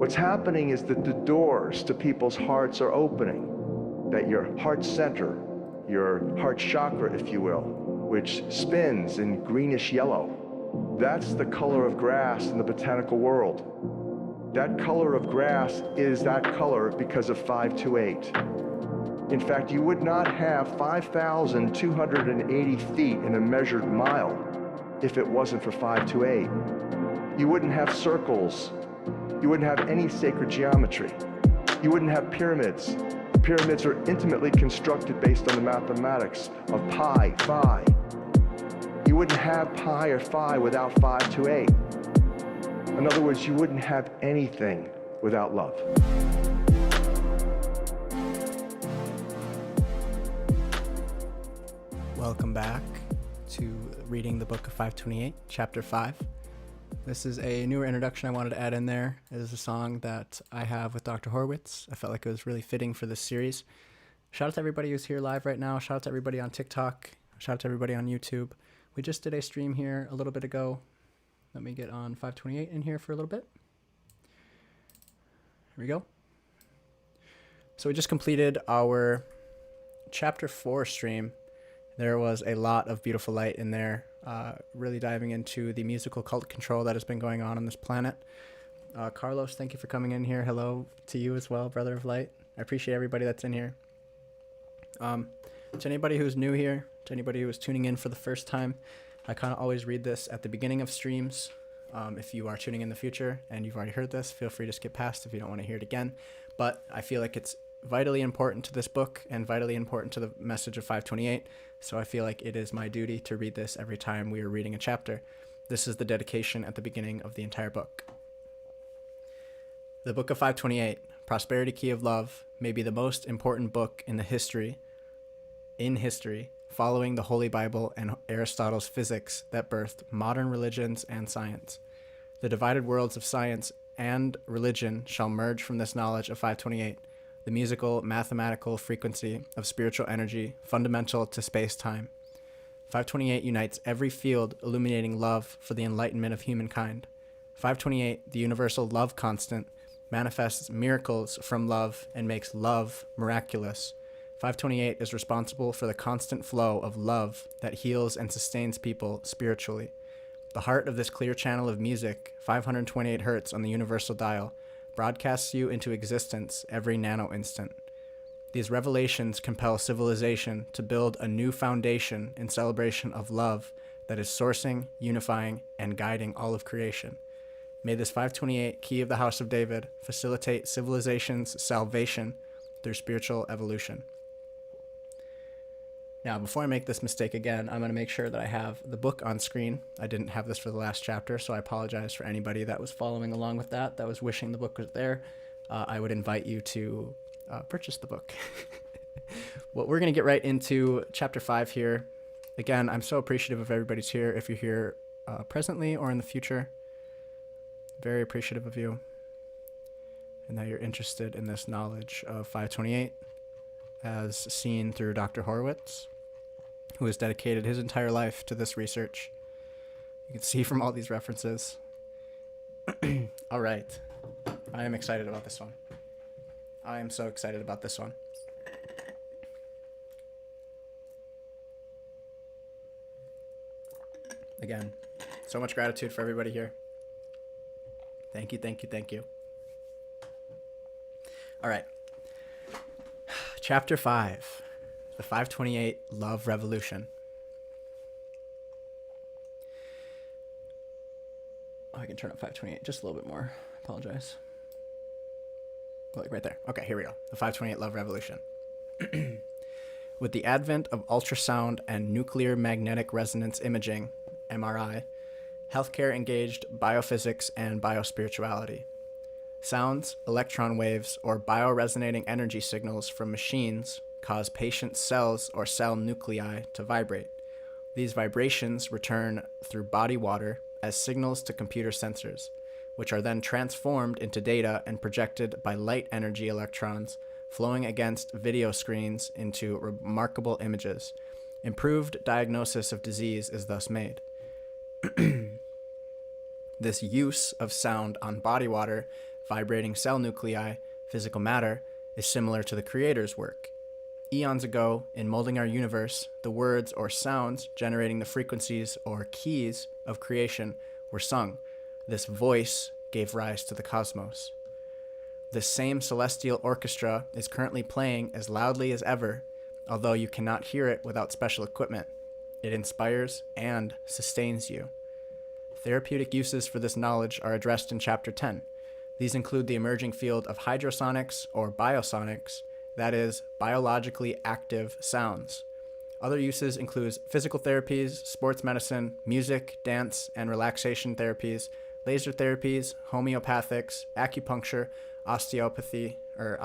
What's happening is that the doors to people's hearts are opening, that your heart center, your heart chakra, if you will, which spins in greenish yellow, that's the color of grass in the botanical world. That color of grass is that color because of 528. In fact, you would not have 5,280 feet in a measured mile if it wasn't for 528. You wouldn't have circles. You wouldn't have any sacred geometry. You wouldn't have pyramids. Pyramids are intimately constructed based on the mathematics of pi, phi. You wouldn't have pi or phi without 528. In other words, you wouldn't have anything without love. Welcome back to reading the book of 528, chapter 5. This is a newer introduction I wanted to add in there. It is a song that I have with Dr. Horowitz. I felt like it was really fitting for this series. Shout out to everybody who's here live right now. Shout out to everybody on TikTok. Shout out to everybody on YouTube. We just did a stream here a little bit ago. Let me get on 528 in here for a little bit. Here we go. So we just completed our chapter 4 stream. There was a lot of beautiful light in there, really diving into the musical cult control that has been going on this planet. Carlos, thank you for coming in here. Hello to you as well, brother of light. I appreciate everybody that's in here. To anybody who's new here, to anybody who is tuning in for the first time, I kind of always read this at the beginning of streams. If you are tuning in the future and you've already heard this, feel free to skip past if you don't want to hear it again. But I feel like it's vitally important to this book and vitally important to the message of 528. So I feel like it is my duty to read this every time we are reading a chapter. This is the dedication at the beginning of the entire book. The book of 528, Prosperity Key of Love, may be the most important book in history, following the Holy Bible and Aristotle's physics that birthed modern religions and science. The divided worlds of science and religion shall merge from this knowledge of 528, the musical, mathematical frequency of spiritual energy fundamental to space-time. 528 unites every field, illuminating love for the enlightenment of humankind. 528, the universal love constant, manifests miracles from love and makes love miraculous. 528 is responsible for the constant flow of love that heals and sustains people spiritually. The heart of this clear channel of music, 528 hertz on the universal dial, broadcasts you into existence every nano-instant. These revelations compel civilization to build a new foundation in celebration of love that is sourcing, unifying, and guiding all of creation. May this 528 key of the House of David facilitate civilization's salvation through spiritual evolution. Now, before I make this mistake again, I'm going to make sure that I have the book on screen. I didn't have this for the last chapter, so I apologize for anybody that was following along with that was wishing the book was there. I would invite you to purchase the book. Well, we're going to get right into chapter 5 here. Again, I'm so appreciative of everybody's here. If you're here presently or in the future, very appreciative of you, and that you're interested in this knowledge of 528 as seen through Dr. Horowitz, who has dedicated his entire life to this research. You can see from all these references. All right. I am excited about this one. I am so excited about this one. Again, so much gratitude for everybody here. Thank you, thank you, thank you. All right. Chapter 5, the 528 Love Revolution. Oh, I can turn up 528 just a little bit more. I apologize. Like right there. Okay, here we go. The 528 Love Revolution. With the advent of ultrasound and nuclear magnetic resonance imaging, MRI, healthcare engaged biophysics and biospirituality. Sounds, electron waves, or bioresonating energy signals from machines cause patient cells or cell nuclei to vibrate. These vibrations return through body water as signals to computer sensors, which are then transformed into data and projected by light energy electrons flowing against video screens into remarkable images. Improved diagnosis of disease is thus made. This use of sound on body water vibrating cell nuclei, physical matter, is similar to the Creator's work. Eons ago, in molding our universe, the words or sounds generating the frequencies or keys of creation were sung. This voice gave rise to the cosmos. This same celestial orchestra is currently playing as loudly as ever, although you cannot hear it without special equipment. It inspires and sustains you. Therapeutic uses for this knowledge are addressed in Chapter 10. These include the emerging field of hydrosonics or biosonics, that is, biologically active sounds. Other uses include physical therapies, sports medicine, music, dance, and relaxation therapies, laser therapies, homeopathics, acupuncture, osteopathy, I'm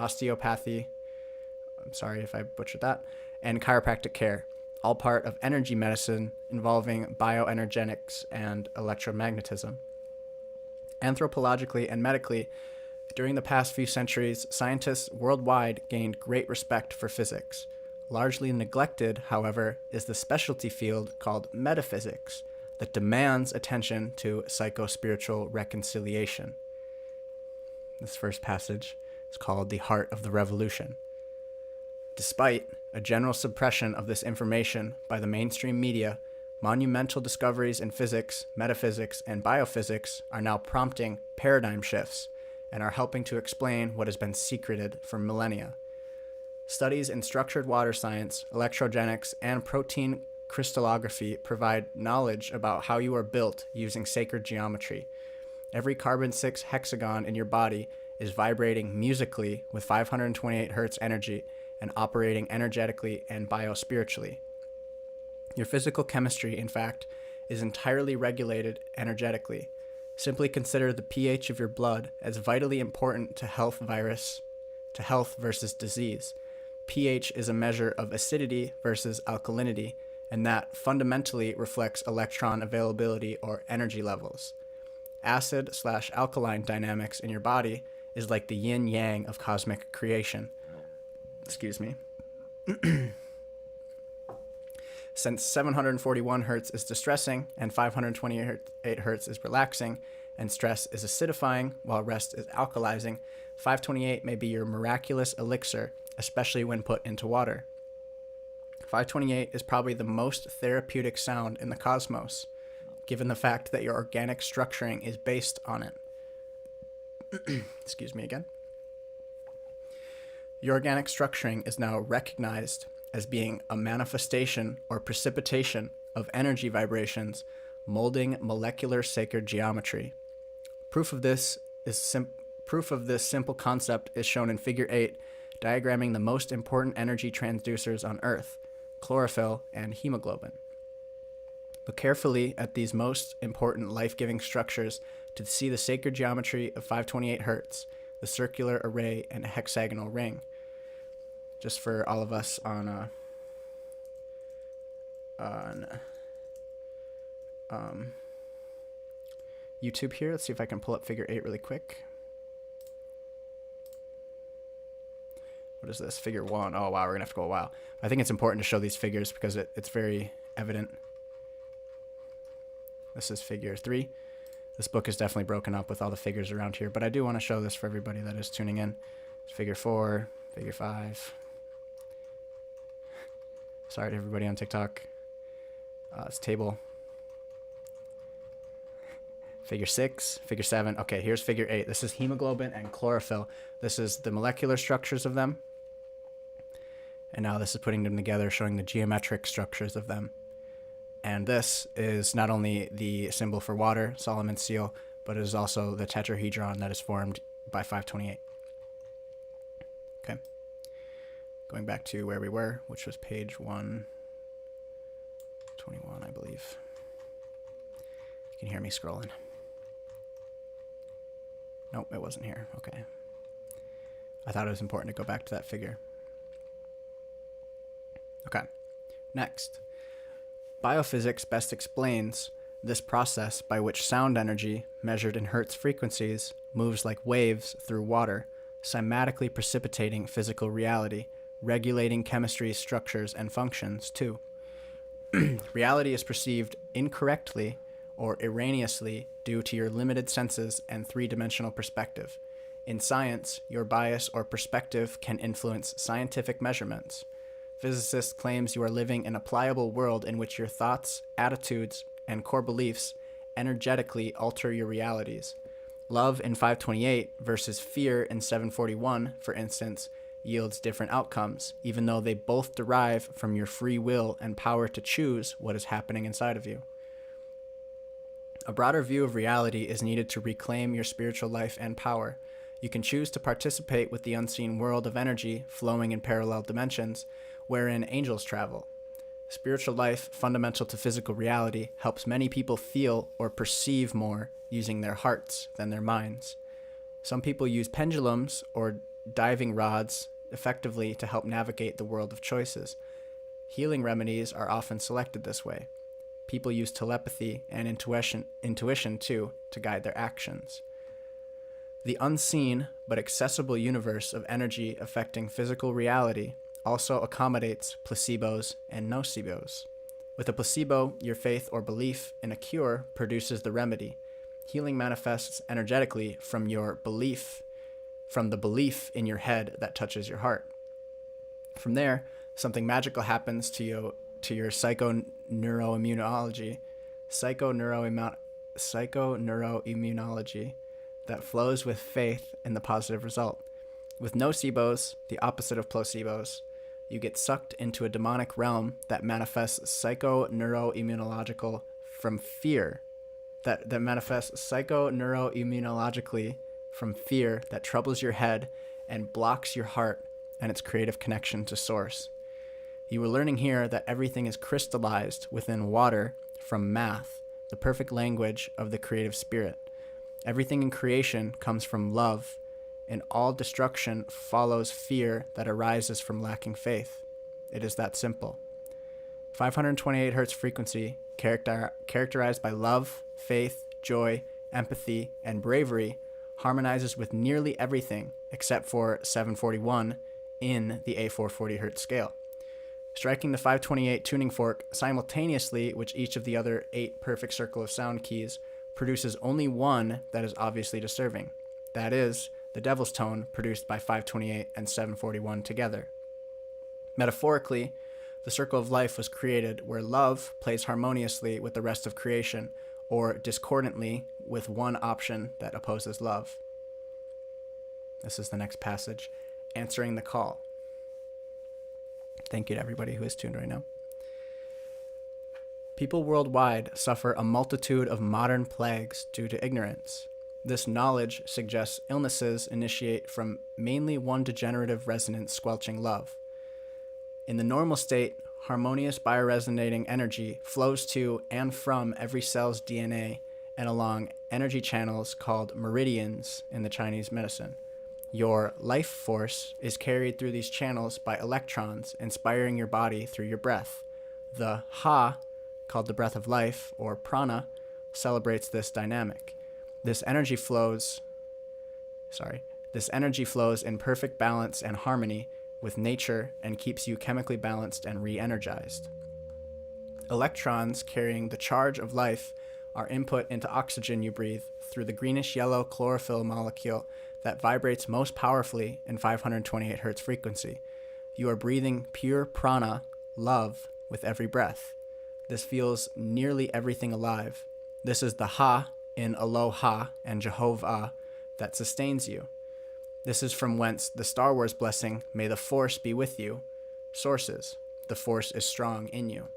sorry if I butchered that, and chiropractic care, all part of energy medicine involving bioenergetics and electromagnetism. Anthropologically and medically, during the past few centuries, scientists worldwide gained great respect for physics. Largely neglected, however, is the specialty field called metaphysics that demands attention to psycho-spiritual reconciliation. This first passage is called The Heart of the Revolution. Despite a general suppression of this information by the mainstream media, monumental discoveries in physics, metaphysics, and biophysics are now prompting paradigm shifts and are helping to explain what has been secreted for millennia. Studies in structured water science, electrogenics, and protein crystallography provide knowledge about how you are built using sacred geometry. Every carbon-6 hexagon in your body is vibrating musically with 528 hertz energy and operating energetically and biospiritually. Your physical chemistry, in fact, is entirely regulated energetically. Simply consider the pH of your blood as vitally important to health versus disease. pH is a measure of acidity versus alkalinity, and that fundamentally reflects electron availability or energy levels. Acid/alkaline dynamics in your body is like the yin-yang of cosmic creation. Excuse me. Since 741 hertz is distressing and 528 hertz is relaxing, and stress is acidifying while rest is alkalizing, 528 may be your miraculous elixir, especially when put into water. 528 is probably the most therapeutic sound in the cosmos, given the fact that your organic structuring is based on it. Excuse me again. Your organic structuring is now recognized as being a manifestation or precipitation of energy vibrations molding molecular sacred geometry. Proof of this simple concept is shown in Figure 8, diagramming the most important energy transducers on Earth, chlorophyll and hemoglobin. Look carefully at these most important life-giving structures to see the sacred geometry of 528 hertz, the circular array, and a hexagonal ring. Just for all of us on YouTube here, let's see if I can pull up Figure 8 really quick. What is this? Figure 1. Oh, wow, we're going to have to go a while. I think it's important to show these figures because it's very evident. This is Figure 3. This book is definitely broken up with all the figures around here, but I do want to show this for everybody that is tuning in. It's Figure 4, Figure 5. Sorry to everybody on TikTok. It's table. Figure 6, Figure 7. Okay, here's Figure 8. This is hemoglobin and chlorophyll. This is the molecular structures of them. And now this is putting them together, showing the geometric structures of them. And this is not only the symbol for water, Solomon's seal, but it is also the tetrahedron that is formed by 528. Okay. Going back to where we were, which was page 121, I believe. You can hear me scrolling. Nope, it wasn't here. Okay. I thought it was important to go back to that figure. Okay. Next. Biophysics best explains this process by which sound energy, measured in Hertz frequencies, moves like waves through water, cymatically precipitating physical reality, regulating chemistry's structures and functions, too. Reality is perceived incorrectly or erroneously due to your limited senses and three-dimensional perspective. In science, your bias or perspective can influence scientific measurements. Physicists claims you are living in a pliable world in which your thoughts, attitudes, and core beliefs energetically alter your realities. Love in 528 versus fear in 741, for instance, yields different outcomes, even though they both derive from your free will and power to choose what is happening inside of you. A broader view of reality is needed to reclaim your spiritual life and power. You can choose to participate with the unseen world of energy flowing in parallel dimensions, wherein angels travel. Spiritual life, fundamental to physical reality, helps many people feel or perceive more using their hearts than their minds. Some people use pendulums or diving rods effectively to help navigate the world of choices. Healing remedies are often selected this way. People use telepathy and intuition too to guide their actions. The unseen but accessible universe of energy affecting physical reality also accommodates placebos and nocebos. With a placebo, your faith or belief in a cure produces the remedy. Healing manifests energetically from the belief in your head that touches your heart. From there, something magical happens to your psychoneuroimmunology that flows with faith in the positive result. With nocebos, the opposite of placebos, you get sucked into a demonic realm that manifests psychoneuroimmunologically from fear that troubles your head and blocks your heart and its creative connection to source. You are learning here that everything is crystallized within water from math, the perfect language of the creative spirit. Everything in creation comes from love, and all destruction follows fear that arises from lacking faith. It is that simple. 528 Hz frequency, characterized by love, faith, joy, empathy, and bravery, harmonizes with nearly everything except for 741 in the A440 Hz scale. Striking the 528 tuning fork simultaneously with each of the other 8 perfect circle of sound keys produces only one that is obviously disturbing. That is, the devil's tone produced by 528 and 741 together. Metaphorically, the circle of life was created where love plays harmoniously with the rest of creation, or discordantly with one option that opposes love. This is the next passage, answering the call. Thank you to everybody who is tuned right now. People worldwide suffer a multitude of modern plagues due to ignorance. This knowledge suggests illnesses initiate from mainly one degenerative resonance squelching love. In the normal state, harmonious bioresonating energy flows to and from every cell's DNA and along energy channels called meridians in the Chinese medicine. Your life force is carried through these channels by electrons, inspiring your body through your breath. The Ha, called the breath of life, or prana, celebrates this dynamic. This energy flows in perfect balance and harmony with nature and keeps you chemically balanced and re-energized. Electrons carrying the charge of life are input into oxygen you breathe through the greenish-yellow chlorophyll molecule that vibrates most powerfully in 528 Hz frequency. You are breathing pure prana, love, with every breath. This fuels nearly everything alive. This is the Ha in Aloha and Jehovah that sustains you. This is from whence the Star Wars blessing, "May the Force be with you," sources. The Force is strong in you.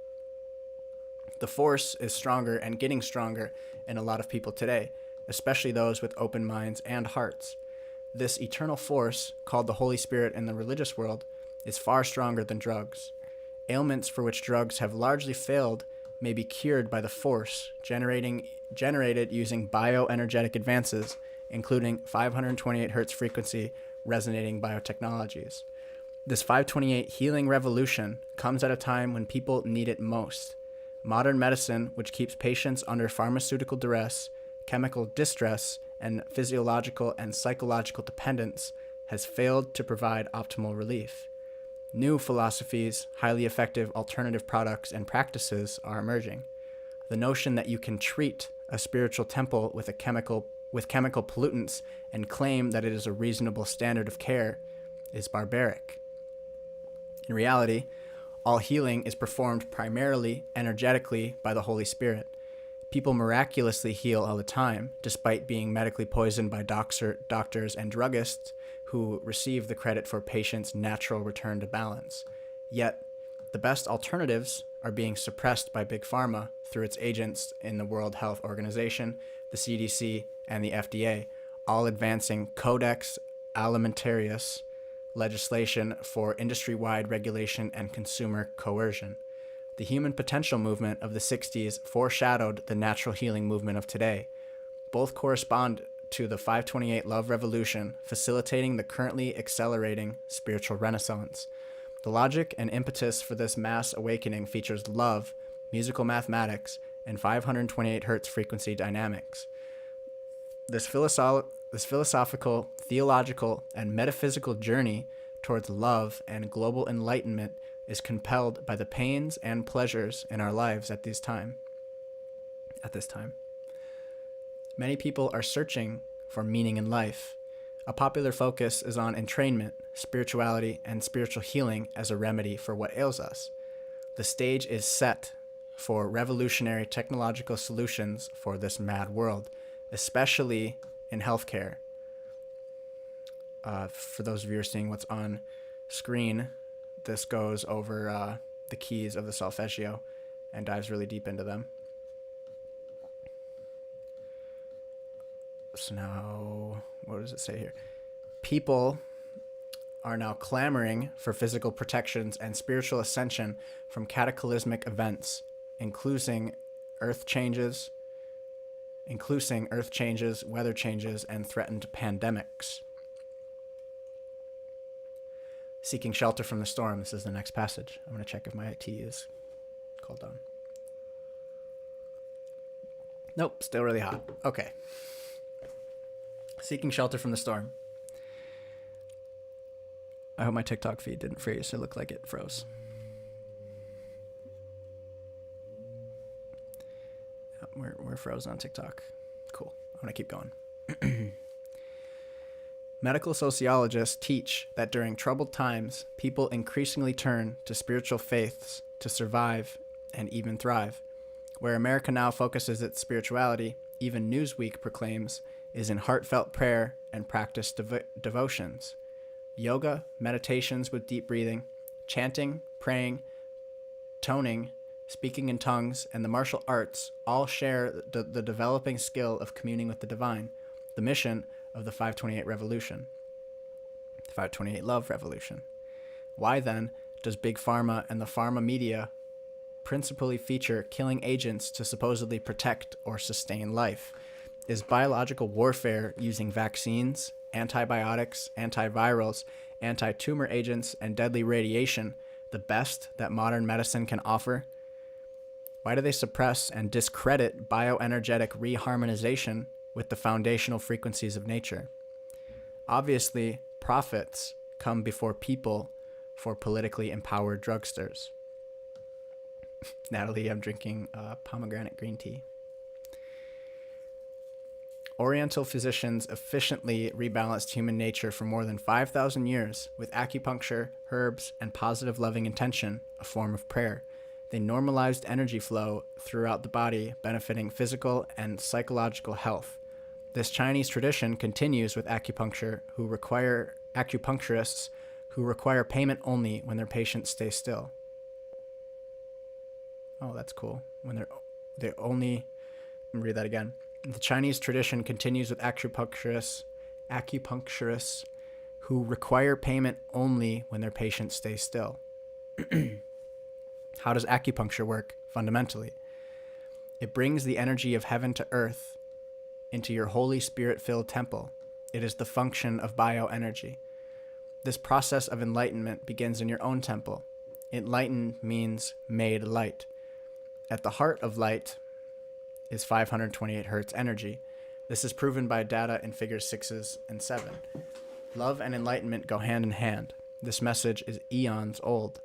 The Force is stronger and getting stronger in a lot of people today, especially those with open minds and hearts. This eternal force, called the Holy Spirit in the religious world, is far stronger than drugs. Ailments for which drugs have largely failed may be cured by the force generated using bioenergetic advances, including 528 Hz frequency resonating biotechnologies. This 528 healing revolution comes at a time when people need it most. Modern medicine, which keeps patients under pharmaceutical duress, chemical distress, and physiological and psychological dependence, has failed to provide optimal relief. New philosophies, highly effective alternative products and practices are emerging. The notion that you can treat a spiritual temple with a chemical with chemical pollutants and claim that it is a reasonable standard of care is barbaric. In reality, all healing is performed primarily energetically by the Holy Spirit. People miraculously heal all the time, despite being medically poisoned by doctors and druggists who receive the credit for patients' natural return to balance. Yet, the best alternatives are being suppressed by Big Pharma through its agents in the World Health Organization, the CDC, and the FDA, all advancing Codex Alimentarius legislation for industry-wide regulation and consumer coercion. The human potential movement of the 60s foreshadowed the natural healing movement of today. Both correspond to the 528 Love Revolution, facilitating the currently accelerating spiritual renaissance. The logic and impetus for this mass awakening features love, musical mathematics, and 528 Hz frequency dynamics. This philosophical, theological, and metaphysical journey towards love and global enlightenment is compelled by the pains and pleasures in our lives at this time. Many people are searching for meaning in life. A popular focus is on entrainment, spirituality, and spiritual healing as a remedy for what ails us. The stage is set for revolutionary technological solutions for this mad world, especially in healthcare. For those of you who are seeing what's on screen, this goes over the keys of the solfeggio and dives really deep into them. So now, what does it say here? People are now clamoring for physical protections and spiritual ascension from cataclysmic events, including earth changes, weather changes, and threatened pandemics. Seeking shelter from the storm. This is the next passage. I'm going to check if my IT is called down. Nope, still really hot. Okay. Seeking shelter from the storm. I hope my TikTok feed didn't freeze. It looked like it froze. We're frozen on TikTok. Cool. I'm going to keep going. Medical sociologists teach that during troubled times, people increasingly turn to spiritual faiths to survive and even thrive. Where America now focuses its spirituality, even Newsweek proclaims, is in heartfelt prayer and practiced devotions. Yoga, meditations with deep breathing, chanting, praying, toning, speaking in tongues, and the martial arts all share the developing skill of communing with the divine, the mission of the 528 Revolution, the 528 Love Revolution. Why then does Big Pharma and the pharma media principally feature killing agents to supposedly protect or sustain life? Is biological warfare using vaccines, antibiotics, antivirals, anti-tumor agents, and deadly radiation the best that modern medicine can offer? Why do they suppress and discredit bioenergetic reharmonization with the foundational frequencies of nature? Obviously, profits come before people for politically empowered drugsters. Natalie, I'm drinking pomegranate green tea. Oriental physicians efficiently rebalanced human nature for more than 5,000 years with acupuncture, herbs, and positive loving intention, a form of prayer. They normalized energy flow throughout the body, benefiting physical and psychological health. This Chinese tradition continues with acupuncturists who require payment only when their patients stay still. Oh, that's cool. Let me read that again. The Chinese tradition continues with acupuncturists who require payment only when their patients stay still. How does acupuncture work fundamentally? It brings the energy of heaven to earth into your Holy Spirit-filled temple. It is the function of bioenergy. This process of enlightenment begins in your own temple. Enlightened means made light. At the heart of light is 528 Hz energy. This is proven by data in figures 6 and 7. Love and enlightenment go hand in hand. This message is eons old.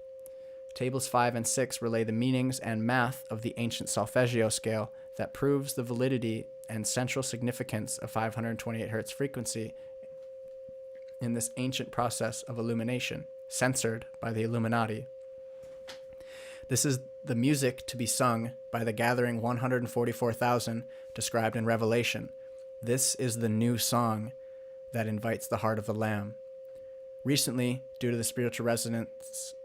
Tables 5 and 6 relay the meanings and math of the ancient solfeggio scale that proves the validity and central significance of 528 Hz frequency in this ancient process of illumination, censored by the Illuminati. This is the music to be sung by the gathering 144,000 described in Revelation. This is the new song that invites the heart of the Lamb. Recently, due to the spiritual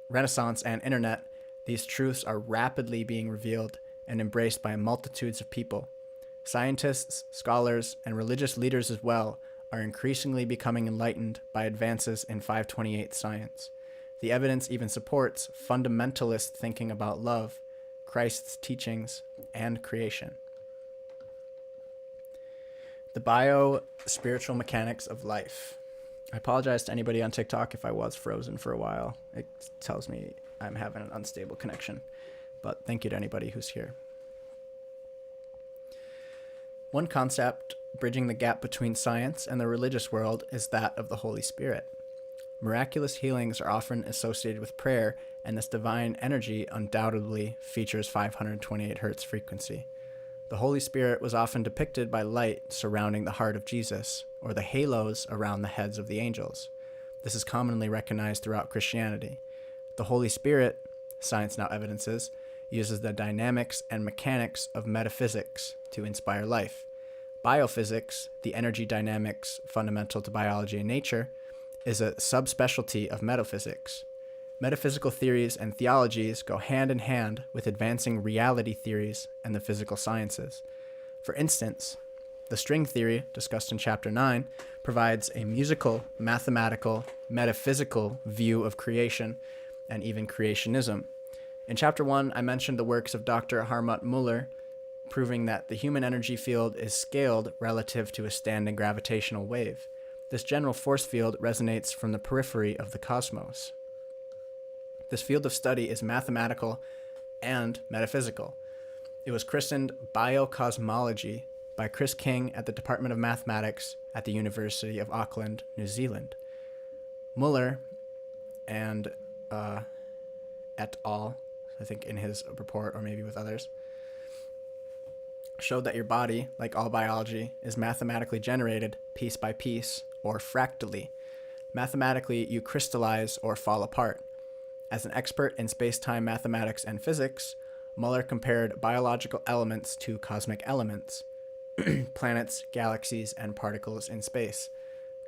renaissance and internet, these truths are rapidly being revealed and embraced by multitudes of people. Scientists, scholars, and religious leaders as well are increasingly becoming enlightened by advances in 528 science. The evidence even supports fundamentalist thinking about love, Christ's teachings, and creation. The bio-spiritual mechanics of life. I apologize to anybody on TikTok if I was frozen for a while. It tells me I'm having an unstable connection, but thank you to anybody who's here. One concept bridging the gap between science and the religious world is that of the Holy Spirit. Miraculous healings are often associated with prayer, and this divine energy undoubtedly features 528 Hz frequency. The Holy Spirit was often depicted by light surrounding the heart of Jesus, or the halos around the heads of the angels. This is commonly recognized throughout Christianity. The Holy Spirit, science now evidences, uses the dynamics and mechanics of metaphysics to inspire life. Biophysics, the energy dynamics fundamental to biology and nature, is a subspecialty of metaphysics. Metaphysical theories and theologies go hand in hand with advancing reality theories and the physical sciences. For instance, the string theory, discussed in Chapter 9, provides a musical, mathematical, metaphysical view of creation and even creationism. In Chapter 1, I mentioned the works of Dr. Hartmut Müller, proving that the human energy field is scaled relative to a standing gravitational wave. This general force field resonates from the periphery of the cosmos. This field of study is mathematical and metaphysical. It was christened biocosmology by Chris King at the Department of Mathematics at the University of Auckland, New Zealand. Müller and et al., I think in his report or maybe with others, showed that your body, like all biology, is mathematically generated piece by piece or fractally. Mathematically, you crystallize or fall apart. As an expert in space-time mathematics and physics, Müller compared biological elements to cosmic elements, planets, galaxies, and particles in space.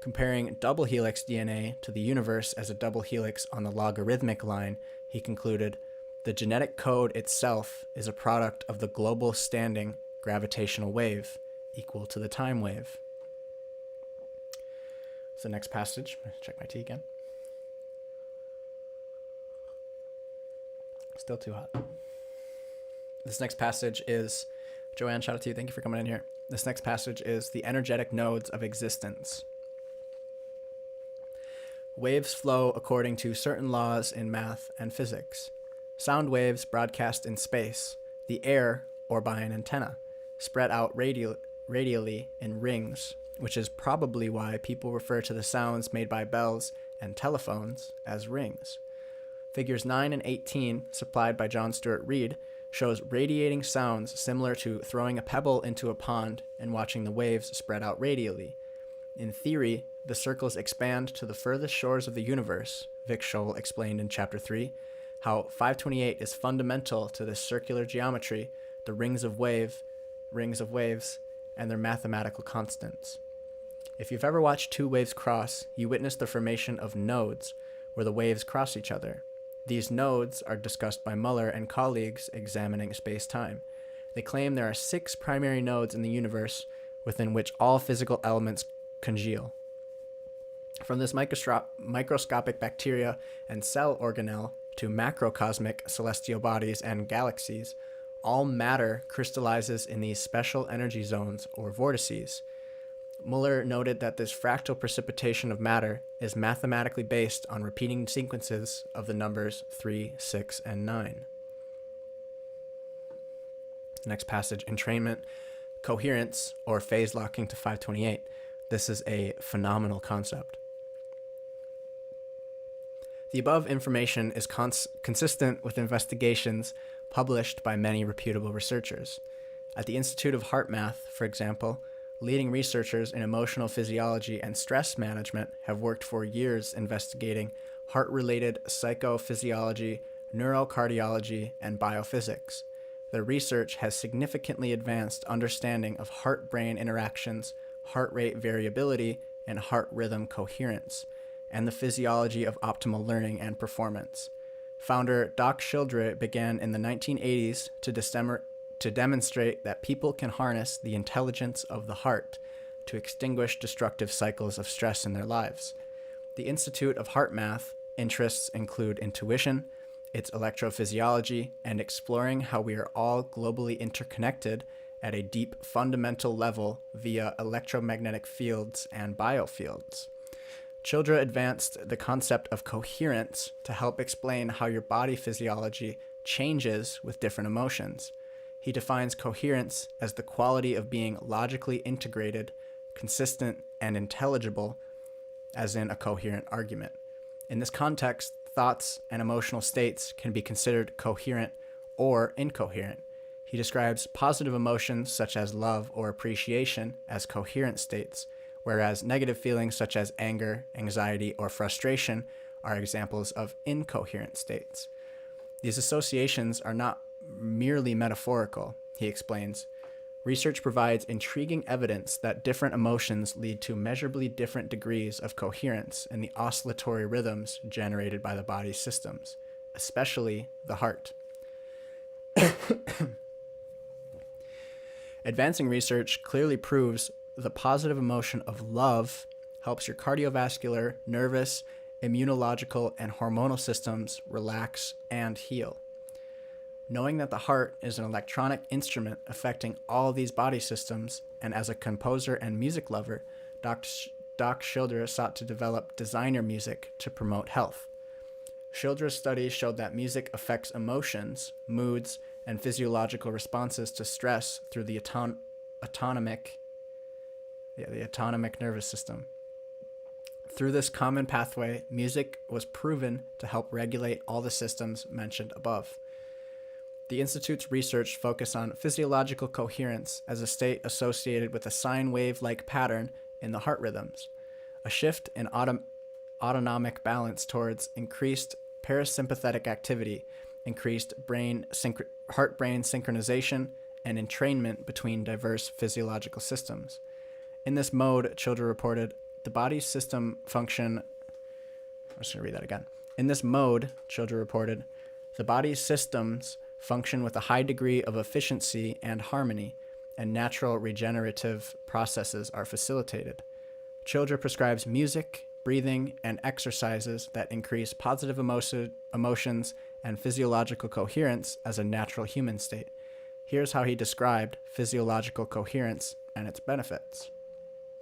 Comparing double helix DNA to the universe as a double helix on the logarithmic line, he concluded, the genetic code itself is a product of the global standing gravitational wave equal to the time wave. So next passage, check my tea again. Still too hot. This next passage is, Joanne, shout out to you. Thank you for coming in here. This next passage is the energetic nodes of existence. Waves flow according to certain laws in math and physics. Sound waves broadcast in space, the air, or by an antenna, spread out radially in rings, which is probably why people refer to the sounds made by bells and telephones as rings. Figures 9 and 18, supplied by John Stuart Reid, shows radiating sounds similar to throwing a pebble into a pond and watching the waves spread out radially. In theory, the circles expand to the furthest shores of the universe. Vic Scholl explained in Chapter 3 how 528 is fundamental to this circular geometry, the rings of waves, and their mathematical constants. If you've ever watched two waves cross, you witness the formation of nodes, where the waves cross each other. These nodes are discussed by Müller and colleagues examining space-time. They claim there are 6 primary nodes in the universe within which all physical elements congeal. From this microscopic bacteria and cell organelle to macrocosmic celestial bodies and galaxies, all matter crystallizes in these special energy zones or vortices. Müller noted that this fractal precipitation of matter is mathematically based on repeating sequences of the numbers 3, 6, and 9. Next passage, entrainment, coherence, or phase locking to 528. This is a phenomenal concept. The above information is consistent with investigations published by many reputable researchers. At the Institute of Heart Math, for example, leading researchers in emotional physiology and stress management have worked for years investigating heart-related psychophysiology, neurocardiology, and biophysics. Their research has significantly advanced understanding of heart-brain interactions, heart rate variability, and heart rhythm coherence, and the physiology of optimal learning and performance. Founder Doc Childre began in the 1980s to demonstrate that people can harness the intelligence of the heart to extinguish destructive cycles of stress in their lives. The Institute of Heart Math interests include intuition, its electrophysiology, and exploring how we are all globally interconnected at a deep fundamental level via electromagnetic fields and biofields. Childre advanced the concept of coherence to help explain how your body physiology changes with different emotions. He defines coherence as the quality of being logically integrated, consistent, and intelligible, as in a coherent argument. In this context, thoughts and emotional states can be considered coherent or incoherent. He describes positive emotions such as love or appreciation as coherent states, whereas negative feelings such as anger, anxiety, or frustration are examples of incoherent states. These associations are not merely metaphorical, he explains. Research provides intriguing evidence that different emotions lead to measurably different degrees of coherence in the oscillatory rhythms generated by the body's systems, especially the heart. Advancing research clearly proves the positive emotion of love helps your cardiovascular, nervous, immunological, and hormonal systems relax and heal. Knowing that the heart is an electronic instrument affecting all these body systems, and as a composer and music lover, Doc Childre sought to develop designer music to promote health. Childre's studies showed that music affects emotions, moods, and physiological responses to stress through the autonomic nervous system. Through this common pathway, music was proven to help regulate all the systems mentioned above. The Institute's research focused on physiological coherence as a state associated with a sine wave-like pattern in the heart rhythms, a shift in autonomic balance towards increased parasympathetic activity, increased heart-brain synchronization, and entrainment between diverse physiological systems. In this mode, Childre reported, the body's system function... I'm just going to read that again. In this mode, Childre reported, the body's systems function with a high degree of efficiency and harmony, and natural regenerative processes are facilitated. Childre prescribes music, breathing, and exercises that increase positive emotions and physiological coherence as a natural human state. Here's how he described physiological coherence and its benefits.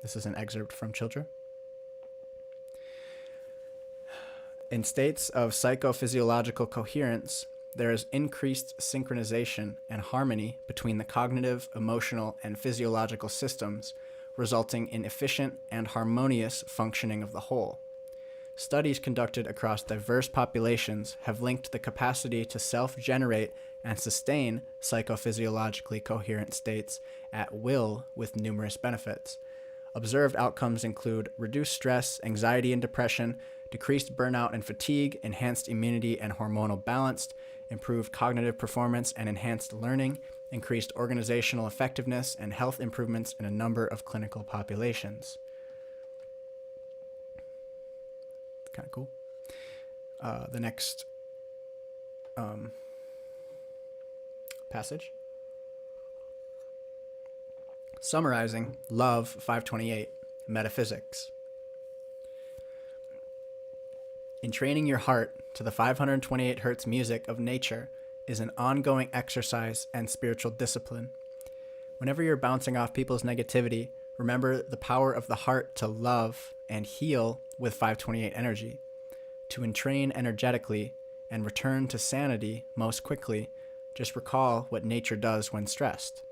This is an excerpt from Childre. In states of psychophysiological coherence, there is increased synchronization and harmony between the cognitive, emotional, and physiological systems, resulting in efficient and harmonious functioning of the whole. Studies conducted across diverse populations have linked the capacity to self-generate and sustain psychophysiologically coherent states at will with numerous benefits. Observed outcomes include reduced stress, anxiety and depression, decreased burnout and fatigue, enhanced immunity and hormonal balance, improved cognitive performance and enhanced learning, increased organizational effectiveness, and health improvements in a number of clinical populations. Kind of cool. The next passage. Summarizing Love 528, Metaphysics. Entraining your heart to the 528 Hz music of nature is an ongoing exercise and spiritual discipline. Whenever you're bouncing off people's negativity, remember the power of the heart to love and heal with 528 energy. To entrain energetically and return to sanity most quickly, just recall what nature does when stressed.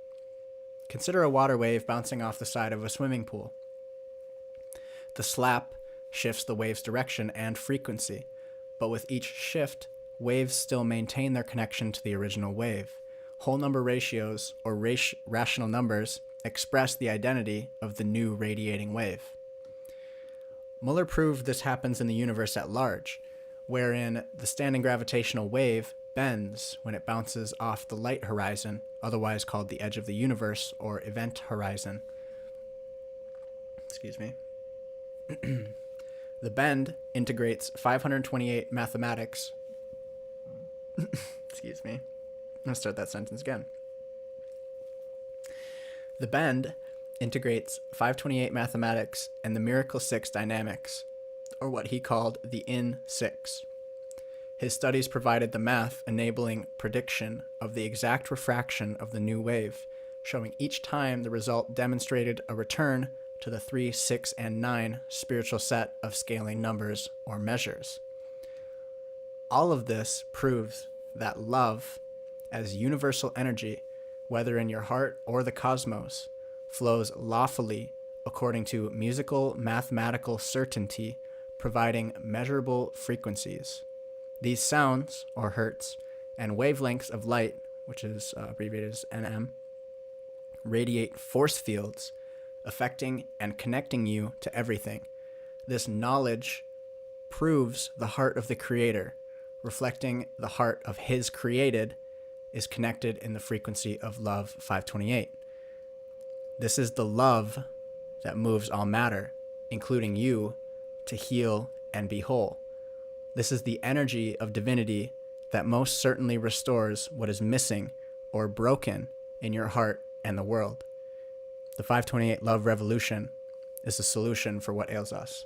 Consider a water wave bouncing off the side of a swimming pool. The slap shifts the wave's direction and frequency, but with each shift, waves still maintain their connection to the original wave. Whole number ratios, or rational numbers, express the identity of the new radiating wave. Muller proved this happens in the universe at large, wherein the standing gravitational wave bends when it bounces off the light horizon, otherwise called the edge of the universe or event horizon. Excuse me. The bend integrates 528 mathematics. Excuse me. I'm going to start that sentence again. The bend integrates 528 mathematics and the miracle 6 dynamics, or what he called the in-6. His studies provided the math enabling prediction of the exact refraction of the new wave, showing each time the result demonstrated a return to the 3, 6, and 9 spiritual set of scaling numbers or measures. All of this proves that love, as universal energy, whether in your heart or the cosmos, flows lawfully according to musical mathematical certainty, providing measurable frequencies. These sounds, or hertz, and wavelengths of light, which is abbreviated as NM, radiate force fields, affecting and connecting you to everything. This knowledge proves the heart of the Creator, reflecting the heart of His created, is connected in the frequency of love 528. This is the love that moves all matter, including you, to heal and be whole. This is the energy of divinity that most certainly restores what is missing or broken in your heart and the world. The 528 Love Revolution is the solution for what ails us.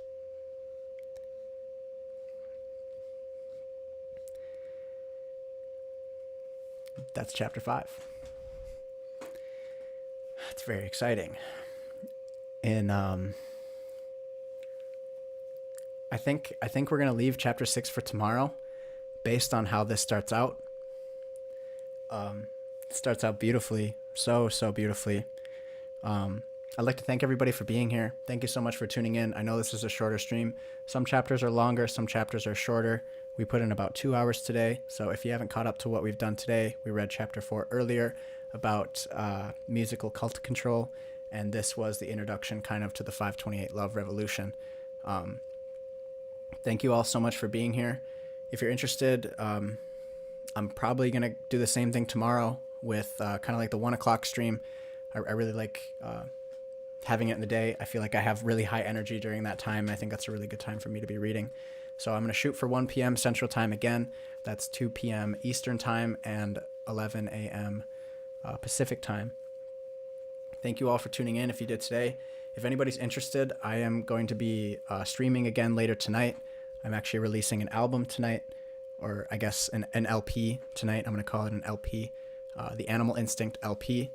That's chapter 5. It's very exciting. And I think we're going to leave chapter 6 for tomorrow based on how this starts out. It starts out beautifully, so beautifully. I'd like to thank everybody for being here. Thank you so much for tuning in. I know this is a shorter stream. Some chapters are longer, some chapters are shorter. We put in about 2 hours today. So if you haven't caught up to what we've done today, we read chapter 4 earlier about musical cult control. And this was the introduction kind of to the 528 Love Revolution. Thank you all so much for being here. If you're interested, I'm probably going to do the same thing tomorrow with kind of like the 1 o'clock stream. I really like having it in the day. I feel like I have really high energy during that time. I think that's a really good time for me to be reading. So I'm going to shoot for 1 p.m. Central Time again. That's 2 p.m. Eastern Time and 11 a.m. Pacific Time. Thank you all for tuning in if you did today. If anybody's interested, I am going to be streaming again later tonight. I'm actually releasing an album tonight, or I guess an LP tonight. I'm going to call it an LP, the Animal Instinct LP,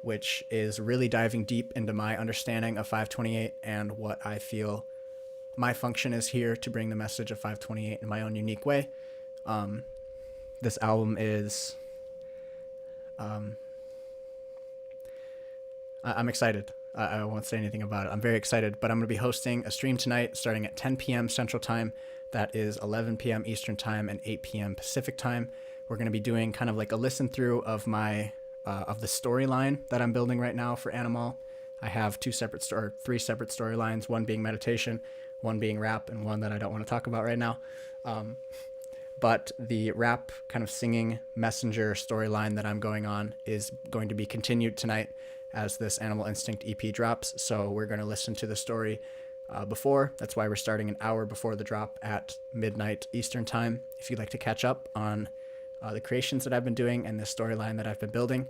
which is really diving deep into my understanding of 528 and what I feel my function is here to bring the message of 528 in my own unique way. This album is... I'm excited. I won't say anything about it. I'm very excited, but I'm going to be hosting a stream tonight starting at 10 p.m. Central Time. That is 11 p.m. Eastern Time and 8 p.m. Pacific Time. We're going to be doing kind of like a listen through of my of the storyline that I'm building right now for Animal. I have three separate storylines, one being meditation, one being rap, and one that I don't want to talk about right now. But the rap kind of singing messenger storyline that I'm going on is going to be continued tonight as this Animal Instinct EP drops. So we're going to listen to the story before. That's why we're starting an hour before the drop at midnight Eastern Time. If you'd like to catch up on the creations that I've been doing and the storyline that I've been building,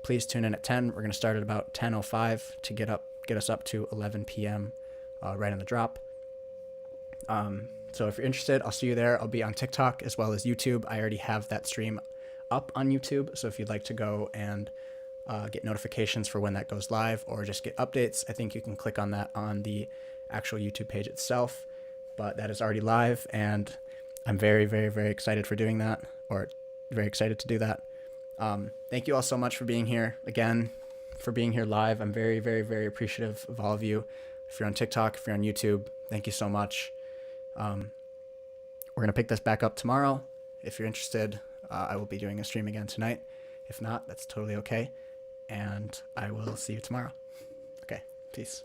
please tune in at 10. We're going to start at about 10:05 to get us up to 11 p.m. Right on the drop. So if you're interested, I'll see you there. I'll be on TikTok as well as YouTube. I already have that stream up on YouTube. So if you'd like to go and get notifications for when that goes live or just get updates, I think you can click on that on the actual YouTube page itself. But that is already live, and I'm very, very, very excited for doing that, or very excited to do that. Thank you all so much for being here. Again, for being here live. I'm very, very, very appreciative of all of you. If you're on TikTok, if you're on YouTube, thank you so much. We're going to pick this back up tomorrow. If you're interested, I will be doing a stream again tonight. If not, that's totally okay. And I will see you tomorrow. Okay, peace.